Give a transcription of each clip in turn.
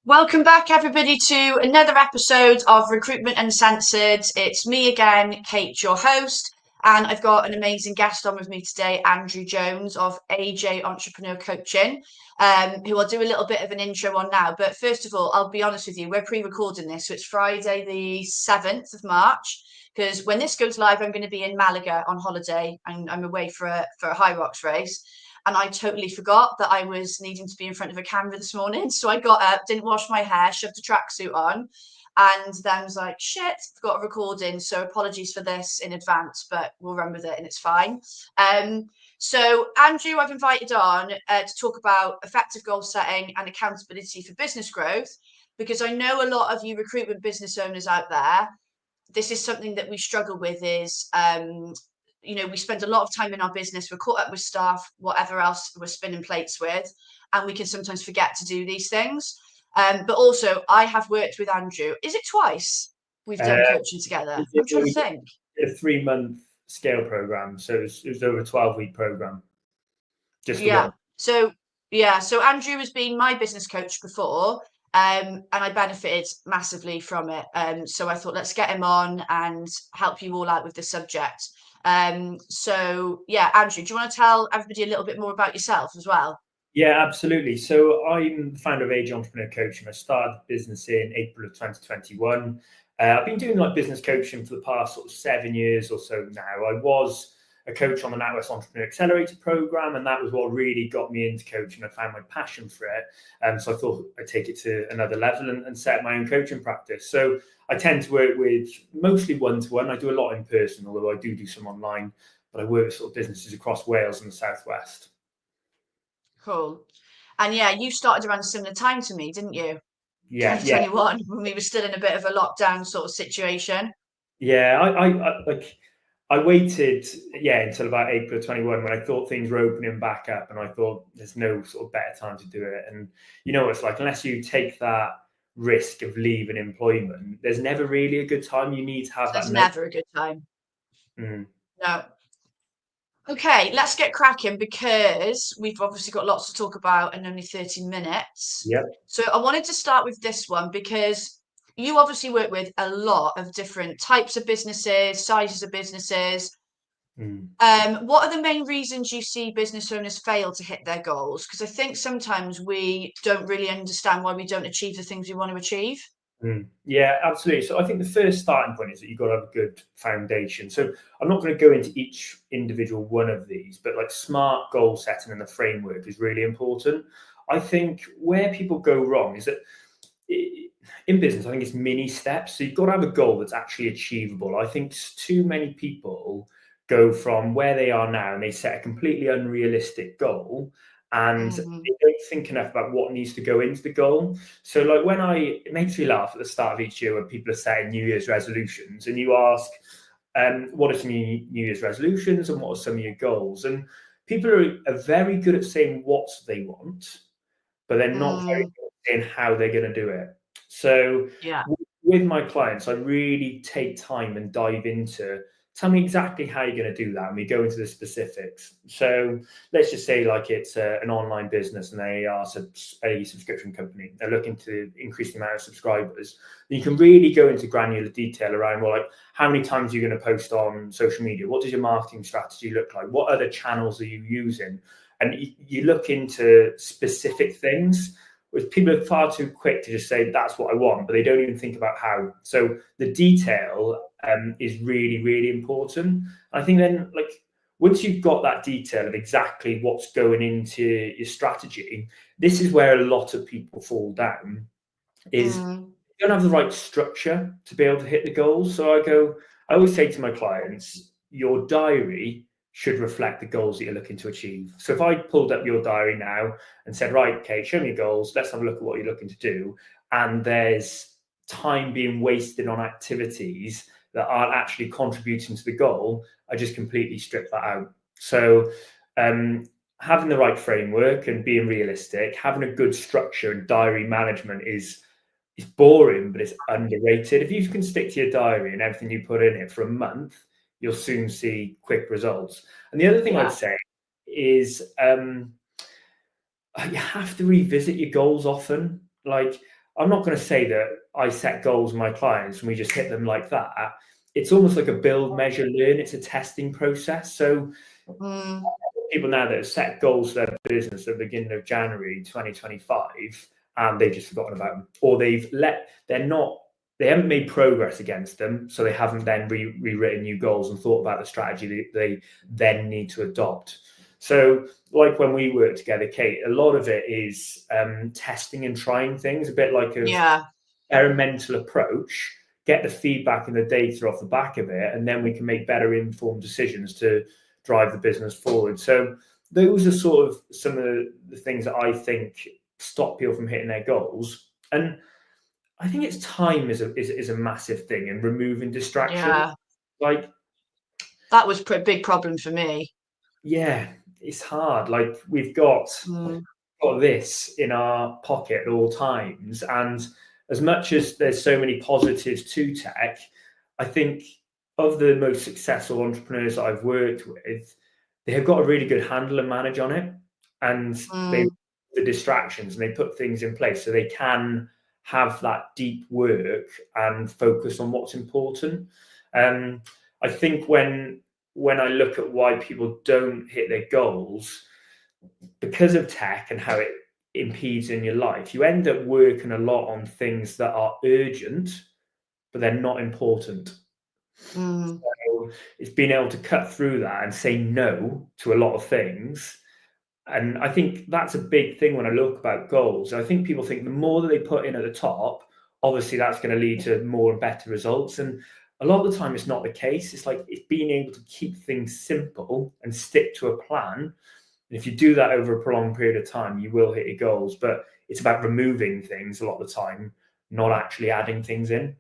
Welcome back, everybody, to another episode of Recruitment Uncensored. It's me again, Kate, your host, and I've got an amazing guest on with me today, Andrew Jones of AJ Entrepreneur Coaching, who I'll do a little bit of an intro on now. But first of all, I'll be honest with you, we're pre-recording this, so it's Friday the 7th of March, because when this goes live, I'm going to be in Malaga on holiday, and I'm away for a high rocks race. And I totally forgot that I was needing to be in front of a camera this morning. So I got up, didn't wash my hair, shoved a tracksuit on, and then was like, shit, forgot a recording. So apologies for this in advance, but we'll run with it and it's fine. So Andrew, I've invited on to talk about effective goal setting and accountability for business growth, because I know a lot of you recruitment business owners out there, this is something that we struggle with is we spend a lot of time in our business, we're caught up with staff, whatever else we're spinning plates with, and we can sometimes forget to do these things. But also, I have worked with Andrew. Is it twice we've done coaching together? I'm trying to think. A 3-month scale program, so it was over a 12-week program. Just the one. So Andrew has been my business coach before, and I benefited massively from it. So I thought, let's get him on and help you all out with the subject. Andrew, do you want to tell everybody a little bit more about yourself as well? Yeah, absolutely. So I'm the founder of AJ Entrepreneur Coaching. I started the business in April of 2021. I've been doing business coaching for the past sort of 7 years or so now. I was a coach on the NatWest Entrepreneur Accelerator program, and that was what really got me into coaching. I found my passion for it. So I thought I'd take it to another level and set my own coaching practice. So I tend to work with mostly one-to-one. I do a lot in person, although I do some online, but I work with sort of businesses across Wales and the Southwest. Cool. And you started around a similar time to me, didn't you? Yeah, 2021, when we were still in a bit of a lockdown sort of situation. Yeah, I waited, until about April 21 when I thought things were opening back up, and I thought there's no sort of better time to do it. And you know what it's like, unless you take that risk of leaving employment, there's never really a good time. You need to have There's never a good time. No. Okay, let's get cracking, because we've obviously got lots to talk about and only 30 minutes. Yep. So I wanted to start with this one, because you obviously work with a lot of different types of businesses, sizes of businesses. What are the main reasons you see business owners fail to hit their goals? Because I think sometimes we don't really understand why we don't achieve the things we want to achieve. Yeah, absolutely. So I think the first starting point is that you've got to have a good foundation. So I'm not going to go into each individual one of these, but smart goal setting and the framework is really important. I think where people go wrong is that in business, I think it's mini steps. So you've got to have a goal that's actually achievable. I think too many people go from where they are now and they set a completely unrealistic goal, and they don't think enough about what needs to go into the goal. So it makes me laugh at the start of each year when people are setting New Year's resolutions, and you ask, what are some of your New Year's resolutions and what are some of your goals? And people are very good at saying what they want, but they're not very good at saying how they're going to do it. So with my clients, I really take time and dive into, tell me exactly how you're going to do that. And we go into the specifics. So let's just say it's an online business and they are a subscription company. They're looking to increase the amount of subscribers. You can really go into granular detail around, how many times are you going to post on social media? What does your marketing strategy look like? What other channels are you using? And you look into specific things, which people are far too quick to just say, that's what I want, but they don't even think about how. So the detail is really, really important. I think then, once you've got that detail of exactly what's going into your strategy, this is where a lot of people fall down, is you don't have the right structure to be able to hit the goals. So I always say to my clients, your diary should reflect the goals that you're looking to achieve. So if I pulled up your diary now and said, right, Kate, show me your goals, let's have a look at what you're looking to do, and there's time being wasted on activities that aren't actually contributing to the goal, I just completely strip that out. So having the right framework and being realistic, having a good structure and diary management is boring, but it's underrated. If you can stick to your diary and everything you put in it for a month, you'll soon see quick results. And the other thing I'd say is you have to revisit your goals often. I'm not going to say that I set goals with my clients and we just hit them like that. It's almost like a build, measure, learn. It's a testing process. So people now that have set goals for their business at the beginning of January 2025, and they've just forgotten about them, or they haven't made progress against them, so they haven't then rewritten new goals and thought about the strategy they then need to adopt. So, like when we work together, Kate, a lot of it is testing and trying things, a bit like a experimental approach. Get the feedback and the data off the back of it, and then we can make better informed decisions to drive the business forward. So those are sort of some of the things that I think stop people from hitting their goals. And I think it's time is a massive thing, and removing distraction. Yeah. Like that was a big problem for me. Yeah, it's hard. Like we've got this in our pocket at all times, and as much as there's so many positives to tech, I think of the most successful entrepreneurs that I've worked with, they have got a really good handle and manage on it, and they the distractions, and they put things in place so they can have that deep work and focus on what's important. I think when I look at why people don't hit their goals because of tech and how it impedes in your life, you end up working a lot on things that are urgent, but they're not important. So it's being able to cut through that and say no to a lot of things. And I think that's a big thing when I look about goals. I think people think the more that they put in at the top, obviously that's going to lead to more and better results. And a lot of the time it's not the case. It's like it's being able to keep things simple and stick to a plan. And if you do that over a prolonged period of time, you will hit your goals. But it's about removing things a lot of the time, not actually adding things in.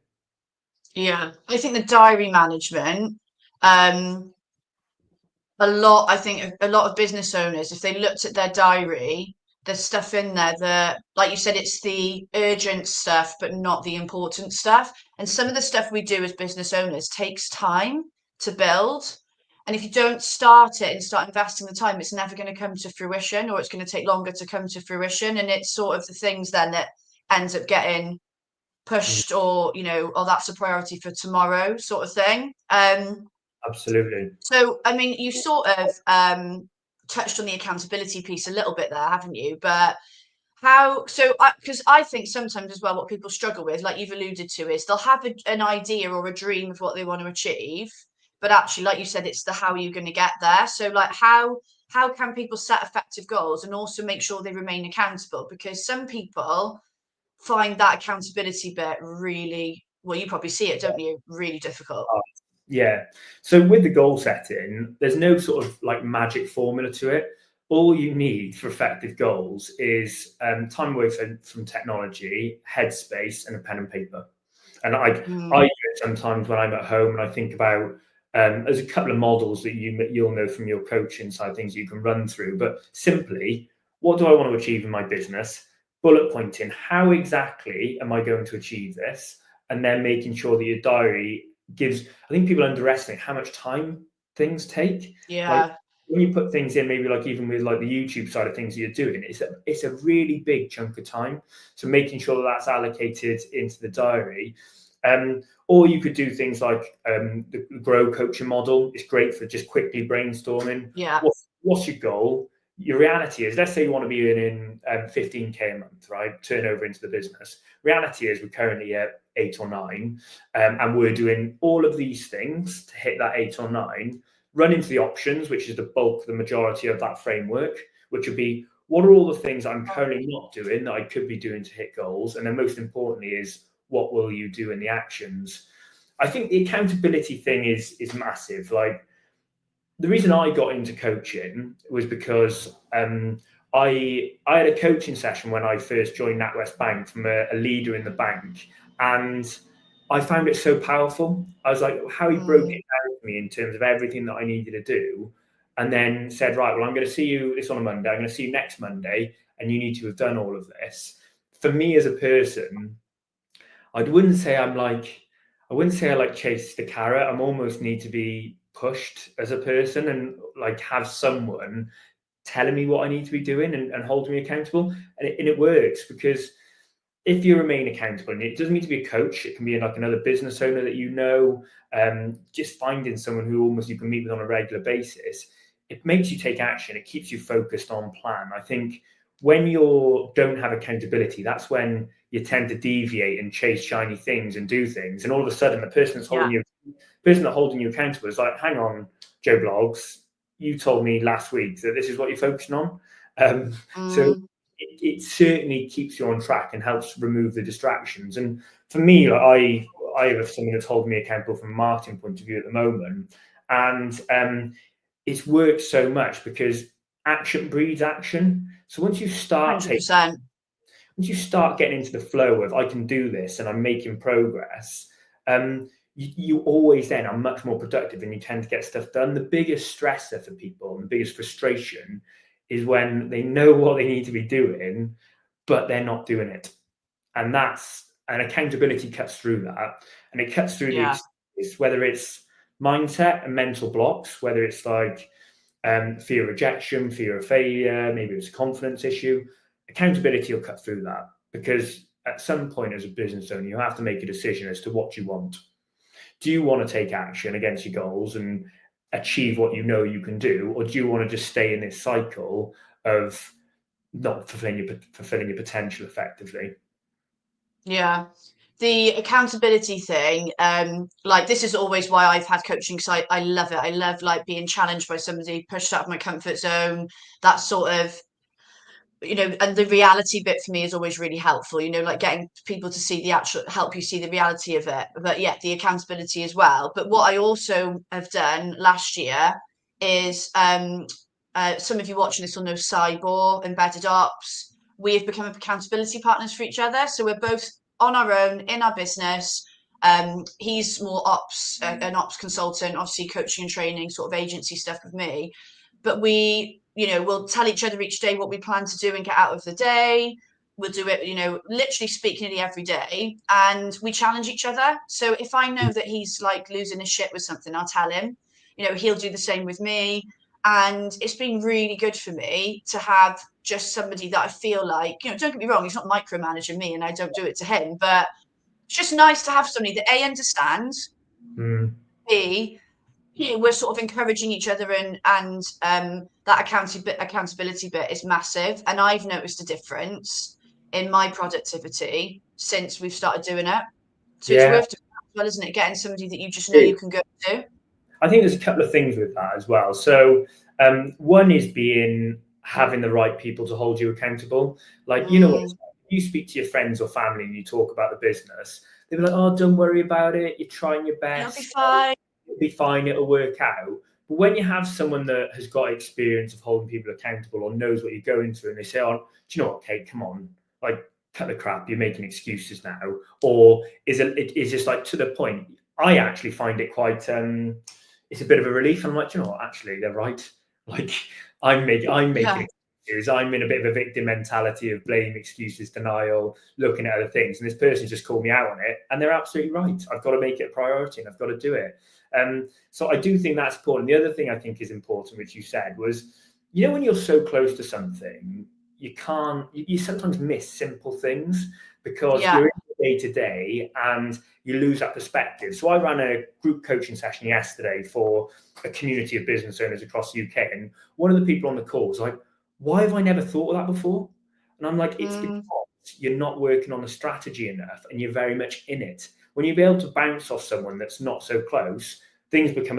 Yeah, I think the diary management, I think a lot of business owners, if they looked at their diary, there's stuff in there that, like you said, it's the urgent stuff, but not the important stuff. And some of the stuff we do as business owners takes time to build. And if you don't start it and start investing the time, it's never going to come to fruition, or it's going to take longer to come to fruition. And it's sort of the things then that ends up getting pushed, or, oh, that's a priority for tomorrow, sort of thing. Absolutely. So, I mean, you sort of touched on the accountability piece a little bit there, haven't you? But because I think sometimes as well, what people struggle with, like you've alluded to, is they'll have an idea or a dream of what they want to achieve, but actually, like you said, it's the how are you going to get there. So, like, how can people set effective goals and also make sure they remain accountable? Because some people find that accountability bit really, well, you probably see it, don't you? Really difficult. Yeah. So with the goal setting, there's no sort of like magic formula to it. All you need for effective goals is time away from technology, headspace, and a pen and paper. And I do it sometimes when I'm at home and I think about. There's a couple of models that you'll know from your coaching side, things you can run through. But simply, what do I want to achieve in my business? Bullet pointing, how exactly am I going to achieve this? And then making sure that your diary gives. I think people underestimate how much time things take. Yeah. Like when you put things in, maybe like even with like the YouTube side of things that you're doing, it's a really big chunk of time. So making sure that that's allocated into the diary. Or you could do things like the Grow coaching model. It's great for just quickly brainstorming. Yeah. What's your goal? Your reality is, let's say you want to be earning 15k a month, right? Turnover into the business. Reality is we're currently at 8 or 9, and we're doing all of these things to hit that 8 or 9. Run into the options, which is the bulk, the majority of that framework, which would be what are all the things I'm currently not doing that I could be doing to hit goals, and then most importantly is what will you do in the actions. I think the accountability thing is massive. Like the reason I got into coaching was because I had a coaching session when I first joined NatWest Bank from a leader in the bank, and I found it so powerful. I was like, how he broke it down for me in terms of everything that I needed to do, and then said, right, well, I'm going to see you this on a Monday. I'm going to see you next Monday, and you need to have done all of this. For me as a person, I wouldn't say I like chase the carrot. I'm almost need to be pushed as a person and like have someone telling me what I need to be doing and holding me accountable. And it works because if you remain accountable, and it doesn't need to be a coach, it can be like another business owner that you know, just finding someone who almost you can meet with on a regular basis, it makes you take action. It keeps you focused on plan. I think when you don't have accountability, that's when you tend to deviate and chase shiny things and do things. And all of a sudden, the person that's holding you accountable is like, hang on, Joe Blogs, you told me last week that this is what you're focusing on. So it certainly keeps you on track and helps remove the distractions. And for me, like I have someone that's holding me accountable from a marketing point of view at the moment. And it's worked so much because action breeds action. So once you start 100%. once you start getting into the flow of I can do this and I'm making progress, you always then are much more productive and you tend to get stuff done. The biggest stressor for people and the biggest frustration is when they know what they need to be doing, but they're not doing it. And accountability cuts through that. And it cuts through the excuses, whether it's mindset and mental blocks, whether it's like fear of rejection, fear of failure, maybe it's a confidence issue. Accountability will cut through that, because at some point as a business owner, you have to make a decision as to what you want. Do you want to take action against your goals and achieve what you know you can do, or do you want to just stay in this cycle of not fulfilling your potential effectively? Yeah. The accountability thing, like this is always why I've had coaching, because I love it. I love like being challenged by somebody, pushed out of my comfort zone, that sort of, and the reality bit for me is always really helpful, like getting people to see the actual, help you see the reality of it. But yeah, the accountability as well. But what I also have done last year is, some of you watching this will know Cyborg, Embedded Ops. We have become accountability partners for each other. So we're both on our own in our business. He's more ops, an ops consultant, obviously coaching and training, sort of agency stuff with me. But we'll tell each other each day what we plan to do and get out of the day. We'll do it, literally speak nearly every day, and we challenge each other. So if I know that he's like losing his shit with something, I'll tell him. He'll do the same with me. And it's been really good for me to have just somebody that I feel like, don't get me wrong, he's not micromanaging me and I don't do it to him, but it's just nice to have somebody that A, understands, B, we're sort of encouraging each other, and that accountability bit is massive. And I've noticed a difference in my productivity since we've started doing it. So it's worth doing that as well, isn't it? Getting somebody that you just know you can go to. I think there's a couple of things with that as well. So one is having the right people to hold you accountable. Like, you speak to your friends or family and you talk about the business, they'll be like, oh, don't worry about it. You're trying your best. It'll be fine. It'll be fine. It'll work out. But when you have someone that has got experience of holding people accountable or knows what you're going through, and they say, oh, do you know what, Kate, come on, like, cut the crap. You're making excuses now. Or is it just like to the point? I actually find it quite, it's a bit of a relief. I'm like, you know what, actually, they're right. Like, I'm making excuses. I'm in a bit of a victim mentality of blame, excuses, denial, looking at other things. And this person just called me out on it. And they're absolutely right. I've got to make it a priority and I've got to do it. So I do think that's important. The other thing I think is important, which you said, was, when you're so close to something, you sometimes miss simple things because you're in the day-to-day and you lose that perspective. So I ran a group coaching session yesterday for a community of business owners across the UK. And one of the people on the call was like, why have I never thought of that before? And I'm like, it's because you're not working on the strategy enough and you're very much in it. When you're able to bounce off someone that's not so close, things become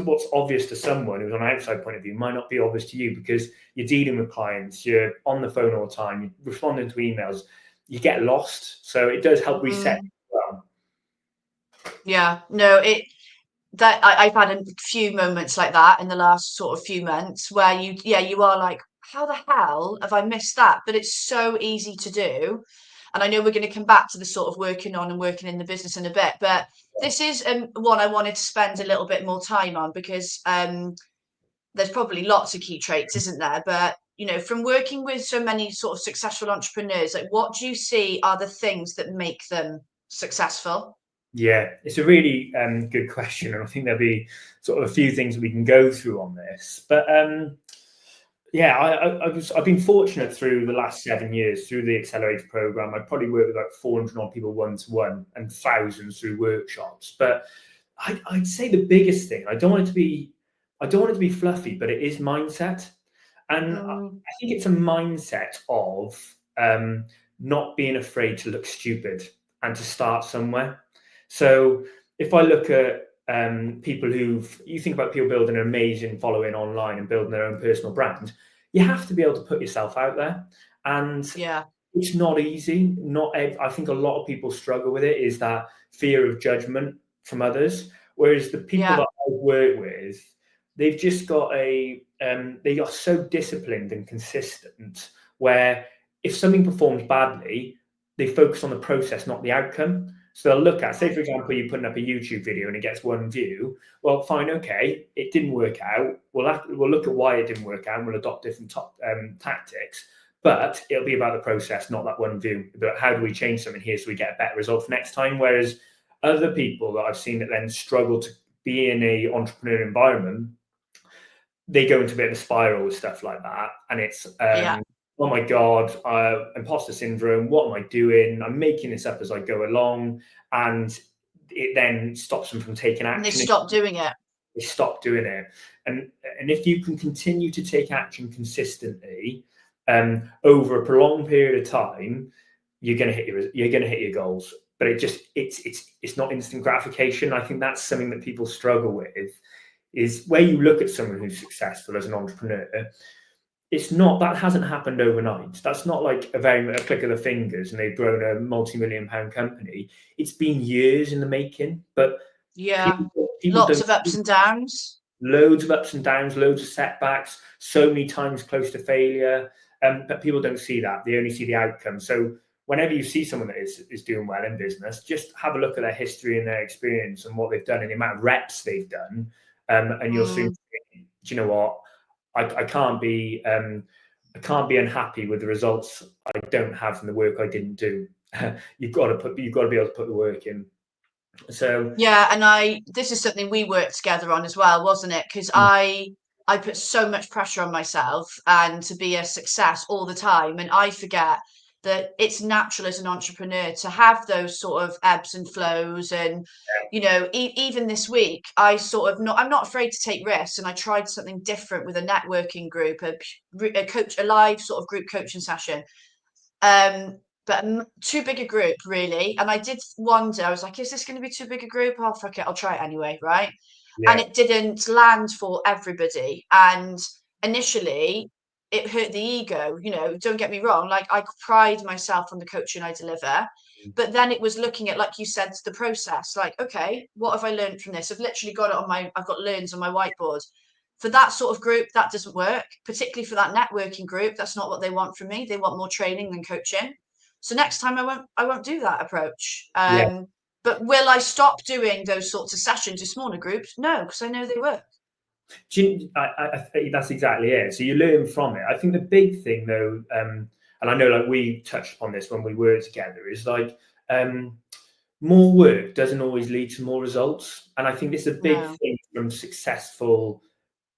what's obvious to someone who's on an outside point of view might not be obvious to you, because you're dealing with clients, you're on the phone all the time, you're responding to emails, you get lost. So it does help reset as well. Yeah, no, I've had a few moments like that in the last sort of few months where you are like, how the hell have I missed that? But it's so easy to do. And I know we're going to come back to the sort of working on and working in the business in a bit, but this is one I wanted to spend a little bit more time on, because there's probably lots of key traits, isn't there? But from working with so many sort of successful entrepreneurs, like, what do you see are the things that make them successful? Yeah, it's a really good question, and I think there'll be sort of a few things we can go through on this. But Yeah, I've been fortunate through the last 7 years through the accelerator program. I've probably worked with about 400 odd people one to one and thousands through workshops. But I'd say the biggest thing, I don't want it to be fluffy, but it is mindset. And Mm, I think it's a mindset of not being afraid to look stupid and to start somewhere. So if I look at people you think about people building an amazing following online and building their own personal brand, you have to be able to put yourself out there. And yeah, it's not easy. I think a lot of people struggle with it, is that fear of judgment from others. Whereas the people yeah, that I work with, they've just got they are so disciplined and consistent, where if something performs badly, they focus on the process, not the outcome. So they'll look at, say, for example, you're putting up a YouTube video and it gets 1 view. Well, fine, okay, it didn't work out. We'll look at why it didn't work out, and we'll adopt different tactics. But it'll be about the process, not that 1 view. But how do we change something here so we get a better result for next time? Whereas other people that I've seen that then struggle to be in a entrepreneurial environment, they go into a bit of a spiral with stuff like that, and it's yeah. oh my god, imposter syndrome. What am I doing? I'm making this up as I go along, and it then stops them from taking And they action. stop doing it. They stop doing it, and if you can continue to take action consistently over a prolonged period of time, you're going to hit your goals. But it's not instant gratification. I think that's something that people struggle with, is where you look at someone who's successful as an entrepreneur. That hasn't happened overnight. That's not like a click of the fingers and they've grown a multi-million-pound company. It's been years in the making, but Yeah. people Lots don't. of ups and downs. Loads of ups and downs, loads of setbacks, so many times close to failure, but people don't see that. They only see the outcome. So whenever you see someone that is doing well in business, just have a look at their history and their experience and what they've done and the amount of reps they've done, and you'll soon think, do you know what? I can't be unhappy with the results I don't have from the work I didn't do. You've got to be able to put the work in. So Yeah, and this is something we worked together on as well, wasn't it? Because I put so much pressure on myself and to be a success all the time, and I forget that it's natural as an entrepreneur to have those sort of ebbs and flows. And even this week, I'm not afraid to take risks, and I tried something different with a networking group, a live sort of group coaching session. But too big a group, really. And I did wonder, I was like, is this going to be too big a group? Oh, fuck it, I'll try it anyway, right? And yeah, it didn't land for everybody. And initially, it hurt the ego. Don't get me wrong. Like, I pride myself on the coaching I deliver. But then it was looking at, like you said, the process. Like, okay, what have I learned from this? I've literally got I've got learns on my whiteboard. For that sort of group, that doesn't work, particularly for that networking group. That's not what they want from me. They want more training than coaching. So next time I won't do that approach. yeah. But will I stop doing those sorts of sessions in smaller groups? No, because I know they work. I think that's exactly it. So you learn from it. I think the big thing, though, and I know, like, we touched upon this when we were together, is like more work doesn't always lead to more results. And I think this is a big No. thing from successful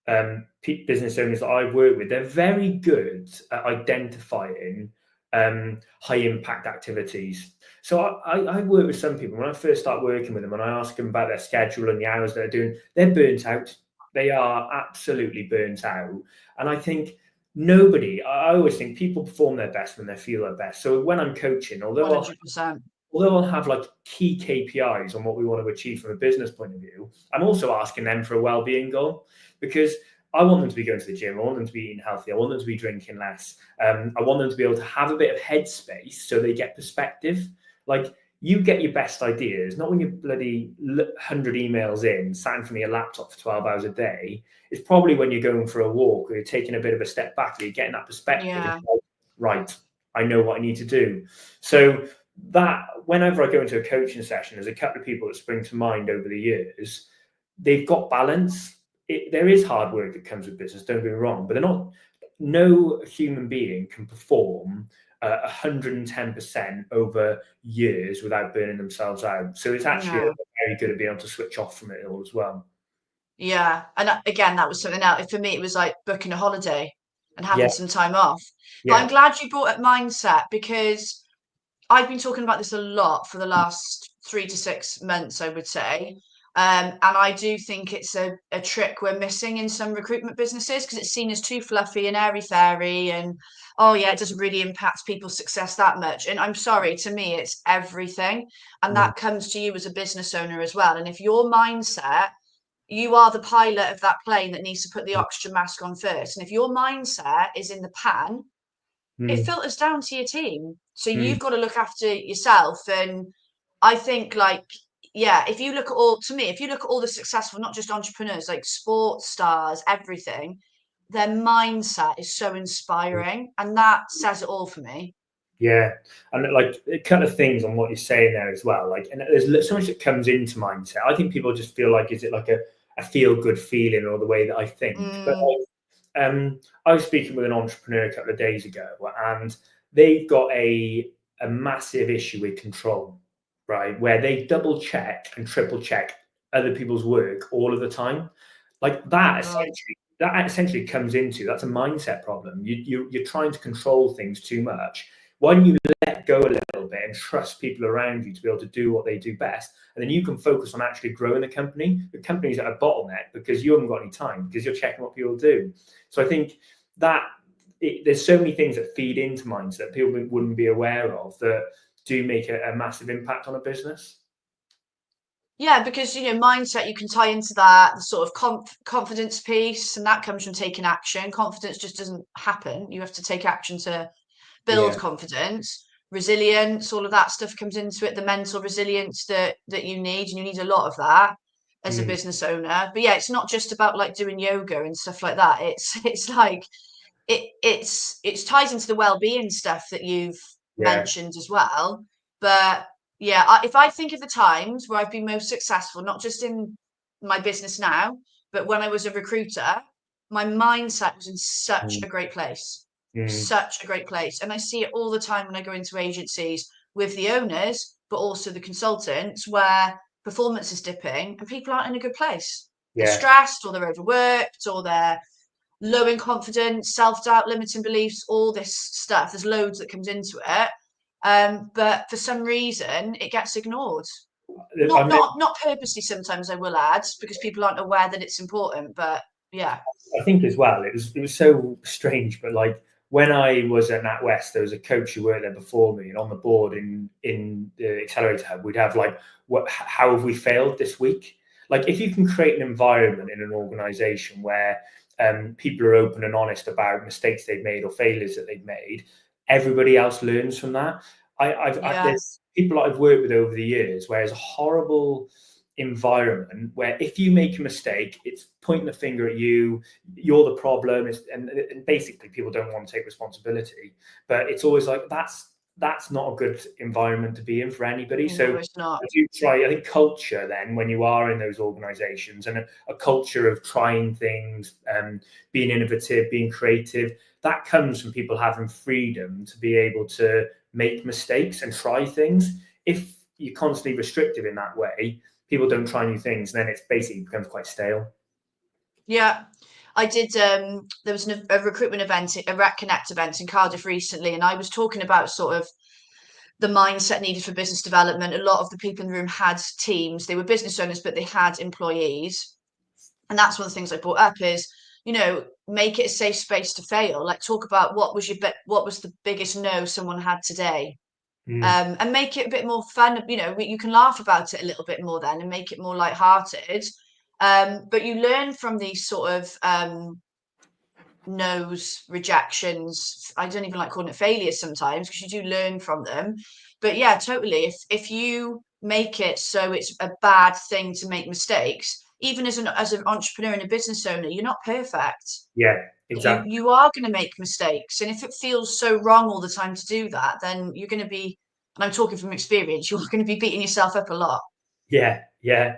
business owners that I've worked with. They're very good at identifying high impact activities. So I work with some people. When I first start working with them and I ask them about their schedule and the hours they're doing, they're burnt out. They are absolutely burnt out. And I think I always think people perform their best when they feel their best. So when I'm coaching, 100%. although I'll have like key KPIs on what we want to achieve from a business point of view, I'm also asking them for a well-being goal, because I want them to be going to the gym. I want them to be eating healthy. I want them to be drinking less. I want them to be able to have a bit of headspace so they get perspective. Like, you get your best ideas, not when you're bloody 100 emails in, sat in front of your laptop for 12 hours a day. It's probably when you're going for a walk or you're taking a bit of a step back, you're getting that perspective. Yeah. Like, right, I know what I need to do. So that whenever I go into a coaching session, there's a couple of people that spring to mind over the years. They've got balance. There is hard work that comes with business, don't get me wrong, but they're not. No human being can perform 110% over years without burning themselves out. So it's actually No. very good at being able to switch off from it all as well. Yeah. And again, that was something else. For me, it was like booking a holiday. and having Yeah. some time off. But I'm Yeah. glad you brought up mindset, because I've been talking about this a lot for the last 3 to 6 months, I would say. And I do think it's a trick we're missing in some recruitment businesses, because it's seen as too fluffy and airy fairy. And oh, yeah, it doesn't really impact people's success that much. And I'm sorry, to me, it's everything. And Mm. that comes to you as a business owner as well. And if your mindset, you are the pilot of that plane that needs to put the oxygen mask on first. And if your mindset is in the pan, it Mm. filters down to your team. So Mm. you've got to look after yourself. And I think, like, yeah, if you look at all, to me, if you look at all the successful, not just entrepreneurs, like sports stars, everything, their mindset is so inspiring. And that says it all for me. Yeah, and like it kind of things on what you're saying there as well. Like, and there's so much that comes into mindset. I think people just feel like, is it like a feel good feeling or the way that I think? But Mm, I was speaking with an entrepreneur a couple of days ago, and they've got a massive issue with control, right? Where they double check and triple check other people's work all of the time. Like oh, that God. essentially comes into, that's a mindset problem. You're trying to control things too much. Why don't you let go a little bit and trust people around you to be able to do what they do best, and then you can focus on actually growing the company. The company's at a bottleneck because you haven't got any time, because you're checking what people do. So I think that there's so many things that feed into mindset that people wouldn't be aware of that do make a massive impact on a business. Yeah, because mindset, you can tie into that the sort of confidence piece, and that comes from taking action. Confidence just doesn't happen. You have to take action to build Yeah. confidence. Resilience, all of that stuff comes into it. The mental resilience that you need, and you need a lot of that as a Mm. business owner. But yeah, it's not just about like doing yoga and stuff like that. It's like it's ties into the well-being stuff that you've Yeah. mentioned as well. But yeah, if I think of the times where I've been most successful, not just in my business now, but when I was a recruiter, my mindset was in such Mm. a great place, Mm. such a great place. And I see it all the time when I go into agencies with the owners, but also the consultants, where performance is dipping and people aren't in a good place. They're Yeah. stressed, or they're overworked, or they're low in confidence, self-doubt, limiting beliefs, all this stuff. There's loads that comes into it. But for some reason it gets ignored. I Not mean, not not purposely, sometimes, I will add, because people aren't aware that it's important. But yeah. I think as well, it was so strange, but like when I was at NatWest, there was a coach who worked there before me, and on the board in the Accelerator Hub, we'd have like, how have we failed this week? Like, if you can create an environment in an organization where people are open and honest about mistakes they've made or failures that they've made, everybody else learns from that. There's Yes. people that I've worked with over the years where it's a horrible environment where if you make a mistake, it's pointing the finger at you, you're the problem, and basically people don't want to take responsibility. But it's always like, that's not a good environment to be in for anybody. So No, it's not. I think culture then, when you are in those organizations, and a culture of trying things, being innovative, being creative, that comes from people having freedom to be able to make mistakes and try things. If you're constantly restrictive in that way, people don't try new things, and then it's basically becomes quite stale. Yeah, I did. There was a recruitment event, a Rec Connect event in Cardiff recently, and I was talking about sort of the mindset needed for business development. A lot of the people in the room had teams. They were business owners, but they had employees. And that's one of the things I brought up is, make it a safe space to fail. Like, talk about what was the biggest no someone had today. Mm. And make it a bit more fun. You can laugh about it a little bit more then, and make it more lighthearted. But you learn from these sort of no's, rejections. I don't even like calling it failures sometimes, because you do learn from them. But yeah, totally. If you make it so it's a bad thing to make mistakes, even as an entrepreneur and a business owner, you're not perfect. Yeah, You exactly. you are going to make mistakes, and if it feels so wrong all the time to do that, then you're going to be, and I'm talking from experience, you're going to be beating yourself up a lot. Yeah,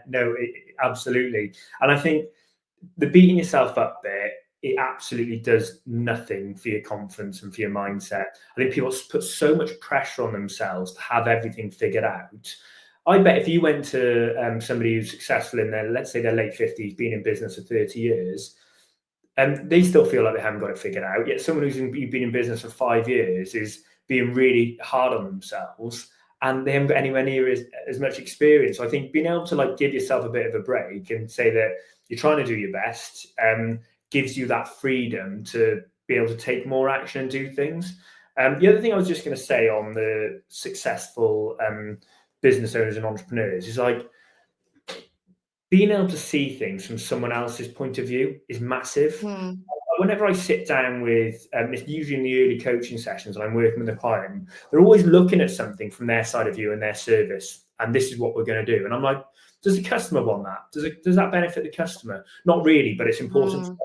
no, absolutely. And I think the beating yourself up bit, it absolutely does nothing for your confidence and for your mindset. I think people put so much pressure on themselves to have everything figured out. I bet if you went to somebody who's successful in their, let's say, their late 50s, been in business for 30 years, And they still feel like they haven't got it figured out. Yet someone who's been in business for 5 years is being really hard on themselves, and they haven't got anywhere near as much experience. So I think being able to like give yourself a bit of a break and say that you're trying to do your best gives you that freedom to be able to take more action and do things. The other thing I was just going to say on the successful business owners and entrepreneurs is like being able to see things from someone else's point of view is massive. Whenever I sit down with, it's usually in the early coaching sessions and I'm working with a client, they're always looking at something from their side of view and their service, and this is what we're going to do. And I'm like, does the customer want that? Does that benefit the customer? Not really, but it's important.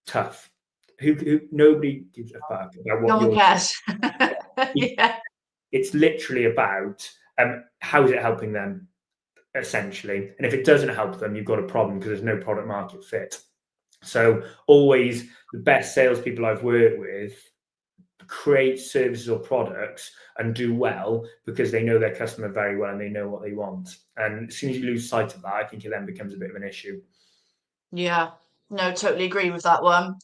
Tough. Who nobody gives a fuck about what no one cares. Yeah. It's literally about how is it helping them, essentially. And if it doesn't help them, you've got a problem because there's no product market fit. So always the best salespeople I've worked with create services or products and do well because they know their customer very well and they know what they want. And as soon as you lose sight of that, I think it then becomes a bit of an issue. Yeah, no, totally agree with that one.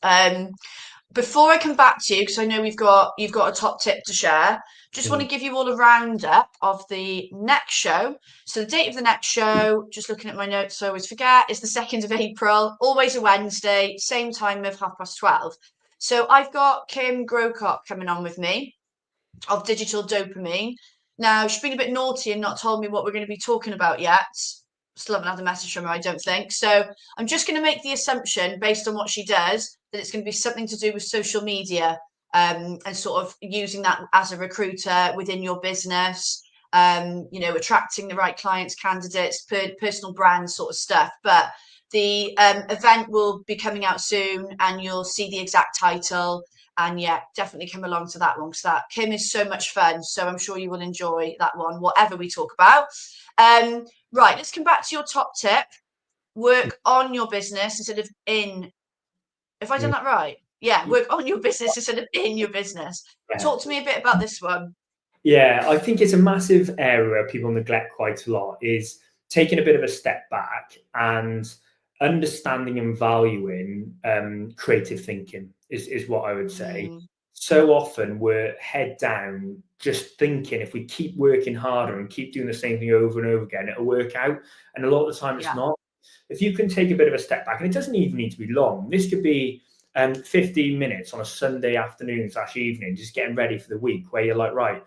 Before I come back to you, because I know you've got a top tip to share, just want to give you all a roundup of the next show. So the date of the next show, just looking at my notes, so I always forget, is the 2nd of April, always a Wednesday, same time of 12:30. So I've got Kim Grocott coming on with me of Digital Dopamine. Now, she's been a bit naughty and not told me what we're going to be talking about yet. Still haven't had a message from her, I don't think. So I'm just going to make the assumption, based on what she does, that it's going to be something to do with social media, and sort of using that as a recruiter within your business, attracting the right clients, candidates, personal brand sort of stuff. But the event will be coming out soon and you'll see the exact title. And yeah, definitely come along to that one because that Kim is so much fun. So I'm sure you will enjoy that one, whatever we talk about. Right, let's come back to your top tip. Work on your business instead of in. Have I done that right? Yeah, work on your business instead of in your business. Talk to me a bit about this one. Yeah, I think it's a massive area people neglect quite a lot, is taking a bit of a step back and understanding and valuing creative thinking is what I would say. So often we're head down just thinking if we keep working harder and keep doing the same thing over and over again, it'll work out. And a lot of the time it's not. If you can take a bit of a step back, and it doesn't even need to be long, this could be 15 minutes on a Sunday afternoon/evening, just getting ready for the week, where you're like, right,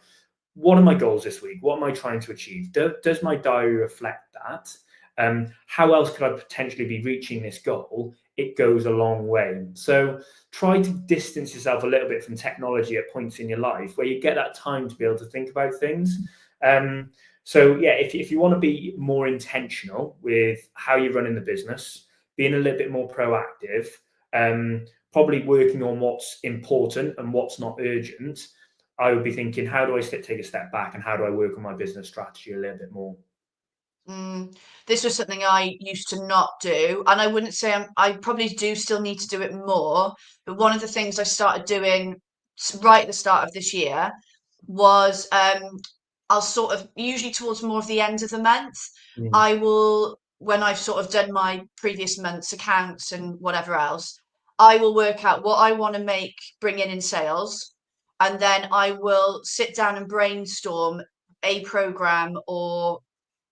what are my goals this week? What am I trying to achieve? Does my diary reflect that? How else could I potentially be reaching this goal? It goes a long way. So try to distance yourself a little bit from technology at points in your life where you get that time to be able to think about things. So yeah, if you want to be more intentional with how you're running the business, being a little bit more proactive, probably working on what's important and what's not urgent, I would be thinking, how do I take a step back and how do I work on my business strategy a little bit more? This was something I used to not do, and I wouldn't say I probably do still need to do it more. But one of the things I started doing right at the start of this year was I'll sort of usually towards more of the end of the month, I will, when I've sort of done my previous month's accounts and whatever else, I will work out what I want to bring in sales, and then I will sit down and brainstorm a program or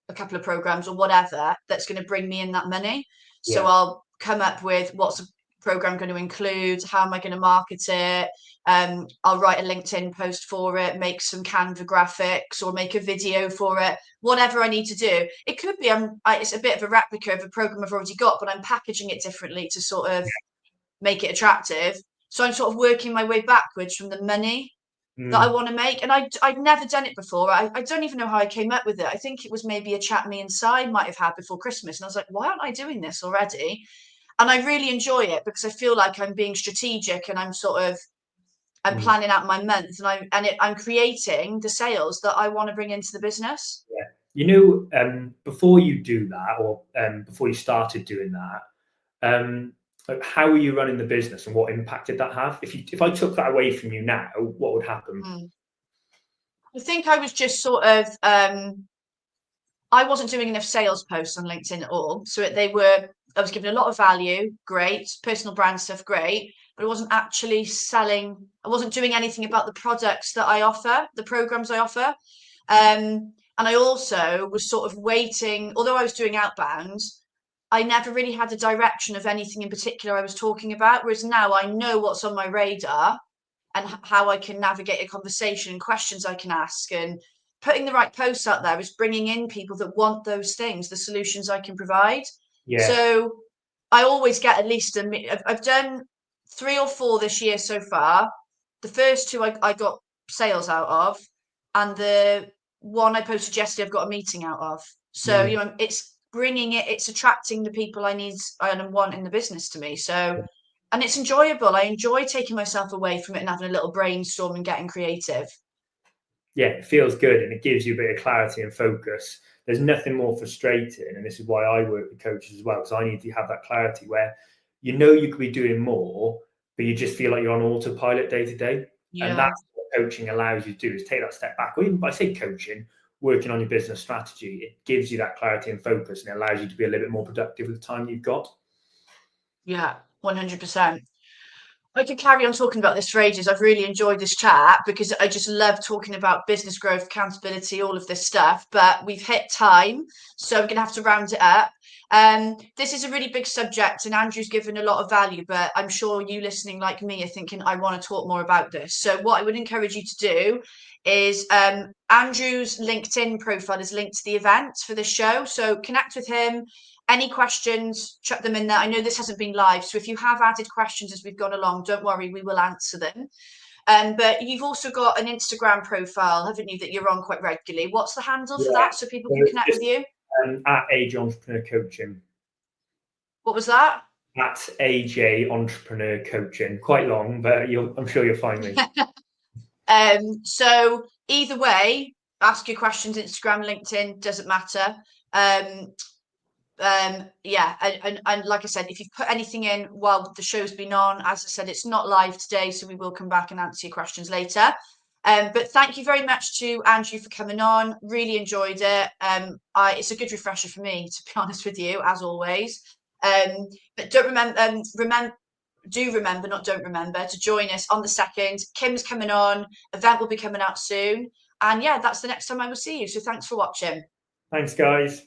a couple of programs or whatever that's going to bring me in that money. So I'll come up with what's a program going to include, how am I going to market it, I'll write a LinkedIn post for it, make some Canva graphics or make a video for it, whatever I need to do. It could be it's a bit of a replica of a program I've already got, but I'm packaging it differently to sort of make it attractive. So I'm sort of working my way backwards from the money that I want to make. And I'd never done it before. I don't even know how I came up with it. I think it was maybe a chat me and Si might have had before Christmas. And I was like, why aren't I doing this already? And I really enjoy it because I feel like I'm being strategic and I'm planning out my month and I'm creating the sales that I want to bring into the business. Yeah. You know, before you do that or before you started doing that, how are you running the business and what impact did that have? If I took that away from you now, what would happen? I think I was just sort of I wasn't doing enough sales posts on LinkedIn at all. So they were I was given a lot of value, great, personal brand stuff, great, but I wasn't actually selling. I wasn't doing anything about the products that I offer, the programs I offer. And I also was sort of waiting, although I was doing outbound, I never really had a direction of anything in particular I was talking about. Whereas now I know what's on my radar and how I can navigate a conversation and questions I can ask, and putting the right posts out there is bringing in people that want those things, the solutions I can provide. Yeah. So I always get at least I've done 3 or 4 this year so far. The first two I got sales out of, and the one I posted yesterday I've got a meeting out of. So Mm. it's bringing it, it's attracting the people I need and want in the business to me. So, and it's enjoyable. I enjoy taking myself away from it and having a little brainstorm and getting creative. Yeah, it feels good and it gives you a bit of clarity and focus. There's nothing more frustrating, and this is why I work with coaches as well, because I need to have that clarity where you could be doing more, but you just feel like you're on autopilot day to day. And Yeah. that's what coaching allows you to do, is take that step back. Or even by say coaching, working on your business strategy, it gives you that clarity and focus, and it allows you to be a little bit more productive with the time you've got. Yeah, 100%. I could carry on talking about this for ages. I've really enjoyed this chat because I just love talking about business growth, accountability, all of this stuff. But we've hit time, so we're going to have to round it up. This is a really big subject, and Andrew's given a lot of value. But I'm sure you listening, like me, are thinking, I want to talk more about this. So what I would encourage you to do is Andrew's LinkedIn profile is linked to the event for the show. So connect with him. Any questions, chuck them in there. I know this hasn't been live, so if you have added questions as we've gone along, don't worry, we will answer them. But you've also got an Instagram profile, haven't you, that you're on quite regularly? What's the handle for Yeah. that so people So can it's connect just with you? at AJ Entrepreneur Coaching. What was that? At AJ Entrepreneur Coaching. Quite long, but I'm sure you'll find me. So either way, ask your questions, Instagram, LinkedIn, doesn't matter. Yeah, and like I said, if you've put anything in while the show's been on, as I said, it's not live today, so we will come back and answer your questions later. But thank you very much to Andrew for coming on. Really enjoyed it. It's a good refresher for me, to be honest with you, as always. But don't remember, not don't remember, to join us on the 2nd. Kim's coming on. Event will be coming out soon. And yeah, that's the next time I will see you. So thanks for watching. Thanks, guys.